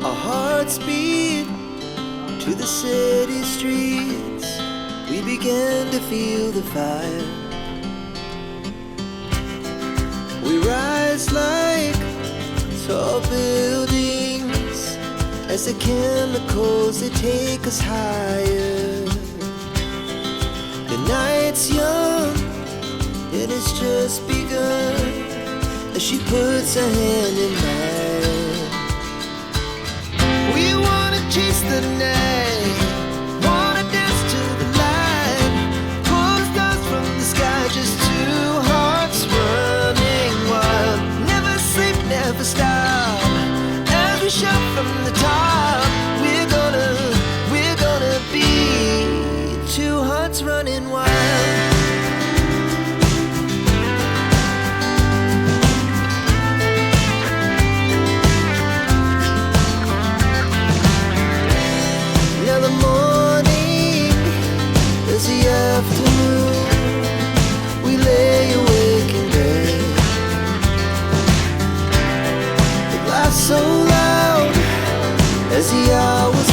Our hearts beat to the city streets. We began to feel the fire. We rise like tall buildings as the chemicals, they take us higher. The night's young and it's just begun as she puts her hand in mine. We wanna chase the night, wanna dance to the light, pull stars from the sky, just two hearts running wild. Never sleep, never stop, as we shout from the top. We're gonna be two hearts running wild. Now the morning is the afternoon. We lay awake in bed. The laughs so loud as the hours